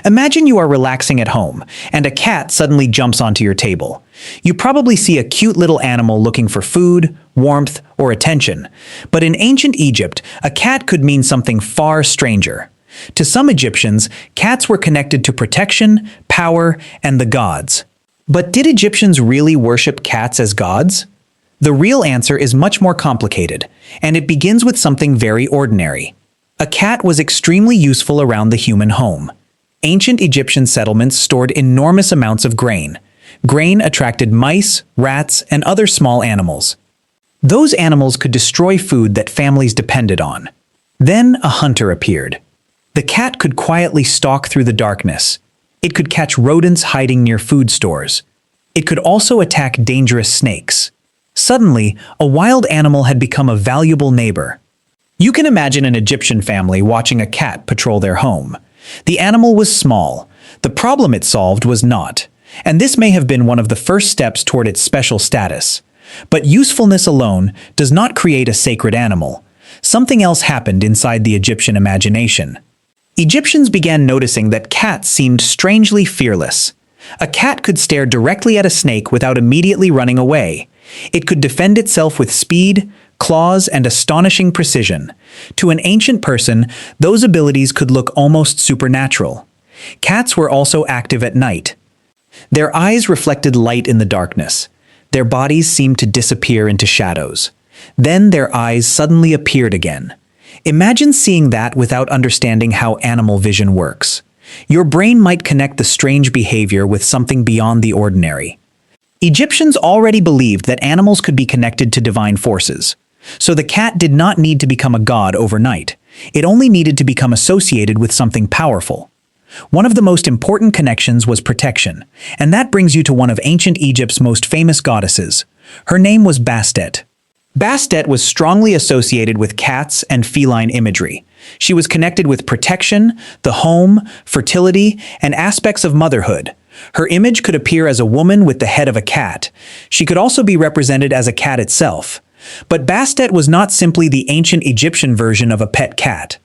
Imagine you are relaxing at home, and a cat suddenly jumps onto your table. You probably see a cute little animal looking for food, warmth, or attention. But in ancient Egypt, a cat could mean something far stranger. To some Egyptians, cats were connected to protection, power, and the gods. But did Egyptians really worship cats as gods? The real answer is much more complicated, and it begins with something very ordinary. A cat was extremely useful around the human home. Ancient Egyptian settlements stored enormous amounts of grain. Grain attracted mice, rats, and other small animals. Those animals could destroy food that families depended on. Then a hunter appeared. The cat could quietly stalk through the darkness. It could catch rodents hiding near food stores. It could also attack dangerous snakes. Suddenly, a wild animal had become a valuable neighbor. You can imagine an Egyptian family watching a cat patrol their home. The animal was small. The problem it solved was not. And this may have been one of the first steps toward its special status. But usefulness alone does not create a sacred animal. Something else happened inside the Egyptian imagination. Egyptians began noticing that cats seemed strangely fearless. A cat could stare directly at a snake without immediately running away. It could defend itself with speed, claws, and astonishing precision. To an ancient person, those abilities could look almost supernatural. Cats were also active at night. Their eyes reflected light in the darkness. Their bodies seemed to disappear into shadows. Then their eyes suddenly appeared again. Imagine seeing that without understanding how animal vision works. Your brain might connect the strange behavior with something beyond the ordinary. Egyptians already believed that animals could be connected to divine forces. So the cat did not need to become a god overnight. It only needed to become associated with something powerful. One of the most important connections was protection, and that brings you to one of ancient Egypt's most famous goddesses. Her name was Bastet. Bastet was strongly associated with cats and feline imagery. She was connected with protection, the home, fertility, and aspects of motherhood. Her image could appear as a woman with the head of a cat. She could also be represented as a cat itself. But Bastet was not simply the ancient Egyptian version of a pet cat.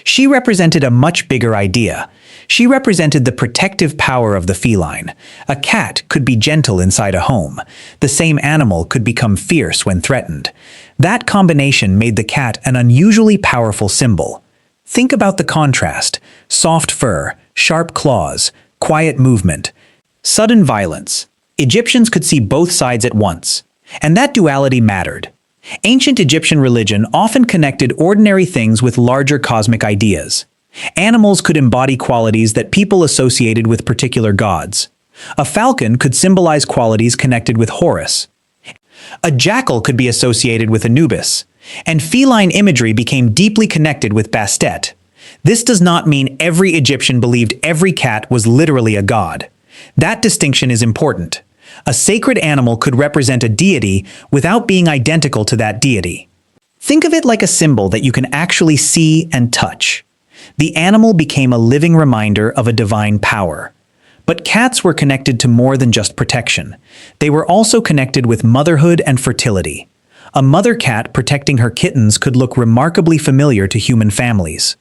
She represented a much bigger idea. She represented the protective power of the feline. A cat could be gentle inside a home. The same animal could become fierce when threatened. That combination made the cat an unusually powerful symbol. Think about the contrast: soft fur, sharp claws, quiet movement, sudden violence. Egyptians could see both sides at once. And that duality mattered. Ancient Egyptian religion often connected ordinary things with larger cosmic ideas. Animals could embody qualities that people associated with particular gods. A falcon could symbolize qualities connected with Horus. A jackal could be associated with Anubis. And feline imagery became deeply connected with Bastet. This does not mean every Egyptian believed every cat was literally a god. That distinction is important. A sacred animal could represent a deity without being identical to that deity. Think of it like a symbol that you can actually see and touch. The animal became a living reminder of a divine power. But cats were connected to more than just protection. They were also connected with motherhood and fertility. A mother cat protecting her kittens could look remarkably familiar to human families.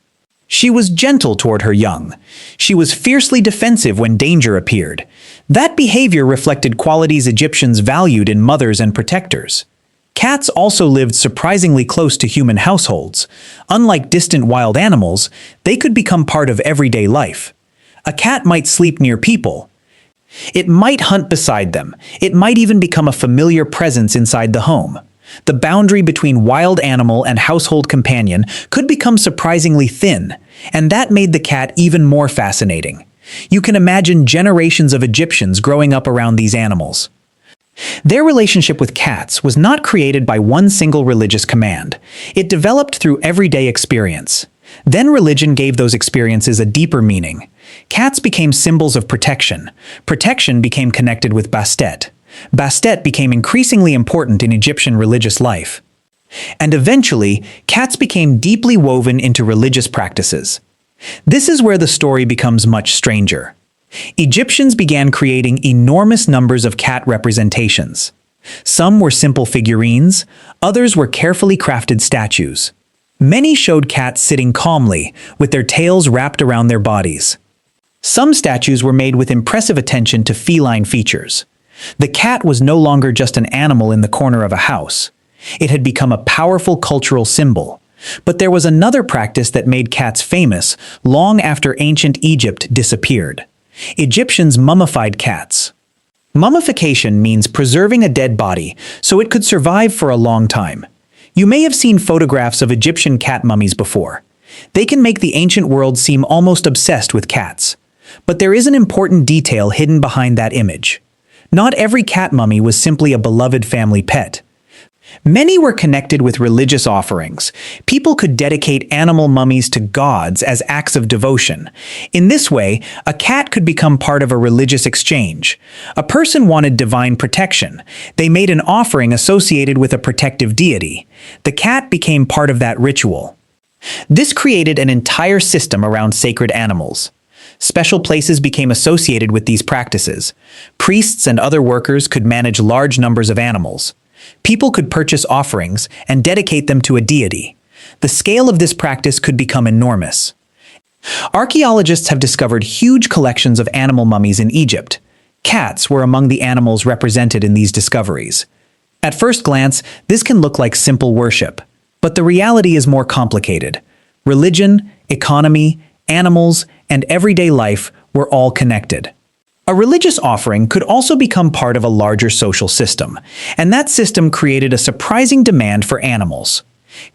She was gentle toward her young. She was fiercely defensive when danger appeared. That behavior reflected qualities Egyptians valued in mothers and protectors. Cats also lived surprisingly close to human households. Unlike distant wild animals, they could become part of everyday life. A cat might sleep near people. It might hunt beside them. It might even become a familiar presence inside the home. The boundary between wild animal and household companion could become surprisingly thin, and that made the cat even more fascinating. You can imagine generations of Egyptians growing up around these animals. Their relationship with cats was not created by one single religious command. It developed through everyday experience. Then religion gave those experiences a deeper meaning. Cats became symbols of protection. Protection became connected with Bastet. Bastet became increasingly important in Egyptian religious life. And eventually, cats became deeply woven into religious practices. This is where the story becomes much stranger. Egyptians began creating enormous numbers of cat representations. Some were simple figurines, others were carefully crafted statues. Many showed cats sitting calmly, with their tails wrapped around their bodies. Some statues were made with impressive attention to feline features. The cat was no longer just an animal in the corner of a house. It had become a powerful cultural symbol. But there was another practice that made cats famous long after ancient Egypt disappeared. Egyptians mummified cats. Mummification means preserving a dead body so it could survive for a long time. You may have seen photographs of Egyptian cat mummies before. They can make the ancient world seem almost obsessed with cats. But there is an important detail hidden behind that image. Not every cat mummy was simply a beloved family pet. Many were connected with religious offerings. People could dedicate animal mummies to gods as acts of devotion. In this way, a cat could become part of a religious exchange. A person wanted divine protection. They made an offering associated with a protective deity. The cat became part of that ritual. This created an entire system around sacred animals. Special places became associated with these practices. Priests and other workers could manage large numbers of animals. People could purchase offerings and dedicate them to a deity. The scale of this practice could become enormous. Archaeologists have discovered huge collections of animal mummies in Egypt. Cats were among the animals represented in these discoveries. At first glance, this can look like simple worship, but the reality is more complicated. Religion, economy, animals, and everyday life were all connected. A religious offering could also become part of a larger social system, and that system created a surprising demand for animals.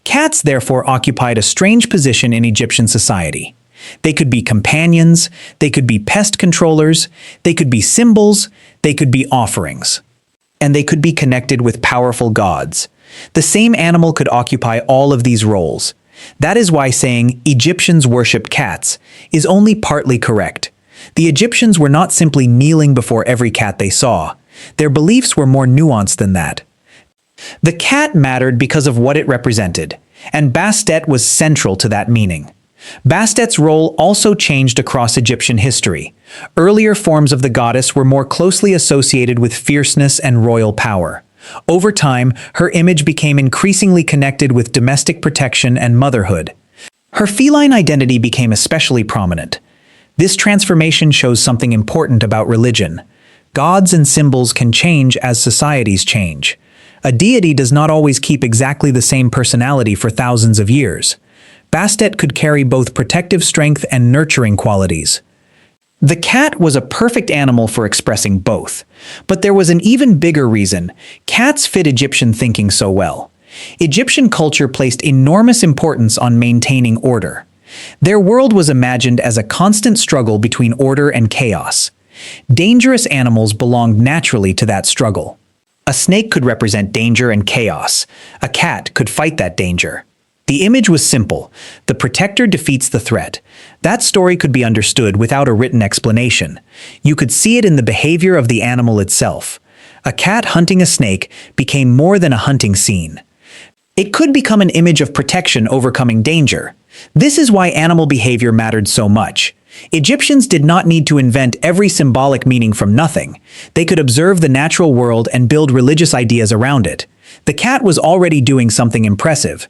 Cats therefore occupied a strange position in Egyptian society. They could be companions, they could be pest controllers, they could be symbols, they could be offerings. And they could be connected with powerful gods. The same animal could occupy all of these roles. That is why saying Egyptians worshipped cats is only partly correct. The Egyptians were not simply kneeling before every cat they saw. Their beliefs were more nuanced than that. The cat mattered because of what it represented, and Bastet was central to that meaning. Bastet's role also changed across Egyptian history. Earlier forms of the goddess were more closely associated with fierceness and royal power. Over time, her image became increasingly connected with domestic protection and motherhood. Her feline identity became especially prominent. This transformation shows something important about religion. Gods and symbols can change as societies change. A deity does not always keep exactly the same personality for thousands of years. Bastet could carry both protective strength and nurturing qualities. The cat was a perfect animal for expressing both. But there was an even bigger reason. Cats fit Egyptian thinking so well. Egyptian culture placed enormous importance on maintaining order. Their world was imagined as a constant struggle between order and chaos. Dangerous animals belonged naturally to that struggle. A snake could represent danger and chaos. A cat could fight that danger. The image was simple. The protector defeats the threat. That story could be understood without a written explanation. You could see it in the behavior of the animal itself. A cat hunting a snake became more than a hunting scene. It could become an image of protection overcoming danger. This is why animal behavior mattered so much. Egyptians did not need to invent every symbolic meaning from nothing. They could observe the natural world and build religious ideas around it. The cat was already doing something impressive.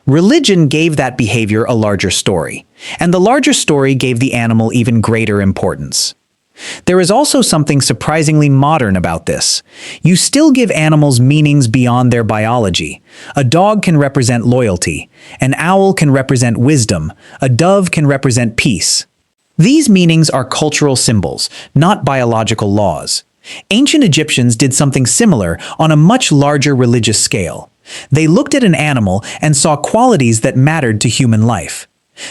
Religion gave that behavior a larger story, and the larger story gave the animal even greater importance. There is also something surprisingly modern about this. You still give animals meanings beyond their biology. A dog can represent loyalty, an owl can represent wisdom, a dove can represent peace. These meanings are cultural symbols, not biological laws. Ancient Egyptians did something similar on a much larger religious scale. They looked at an animal and saw qualities that mattered to human life.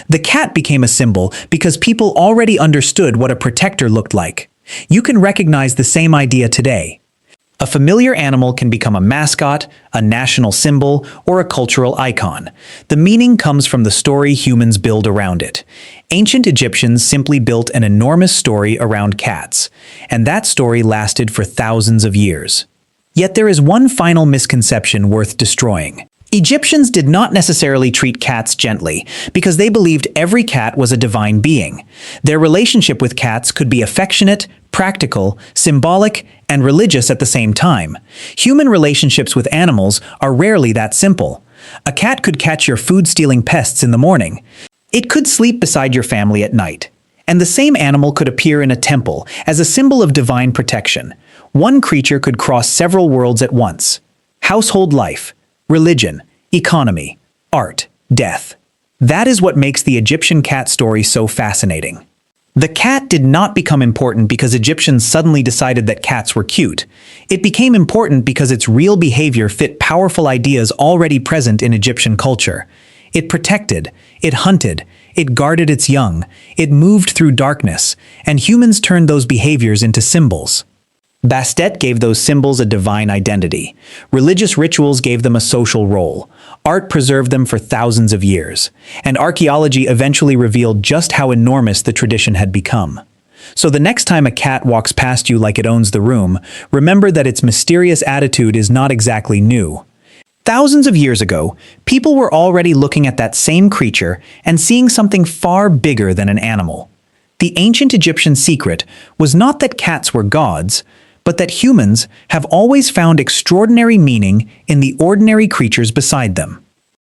The cat became a symbol because people already understood what a protector looked like. You can recognize the same idea today. A familiar animal can become a mascot, a national symbol, or a cultural icon. The meaning comes from the story humans build around it. Ancient Egyptians simply built an enormous story around cats, and that story lasted for thousands of years. Yet there is one final misconception worth destroying. Egyptians did not necessarily treat cats gently because they believed every cat was a divine being. Their relationship with cats could be affectionate, practical, symbolic, and religious at the same time. Human relationships with animals are rarely that simple. A cat could catch your food-stealing pests in the morning. It could sleep beside your family at night. And the same animal could appear in a temple as a symbol of divine protection. One creature could cross several worlds at once: household life, religion, economy, art, death. That is what makes the Egyptian cat story so fascinating. The cat did not become important because Egyptians suddenly decided that cats were cute. It became important because its real behavior fit powerful ideas already present in Egyptian culture. It protected, it hunted, it guarded its young, it moved through darkness, and humans turned those behaviors into symbols. Bastet gave those symbols a divine identity. Religious rituals gave them a social role. Art preserved them for thousands of years. And archaeology eventually revealed just how enormous the tradition had become. So the next time a cat walks past you like it owns the room, remember that its mysterious attitude is not exactly new. Thousands of years ago, people were already looking at that same creature and seeing something far bigger than an animal. The ancient Egyptian secret was not that cats were gods, but that humans have always found extraordinary meaning in the ordinary creatures beside them.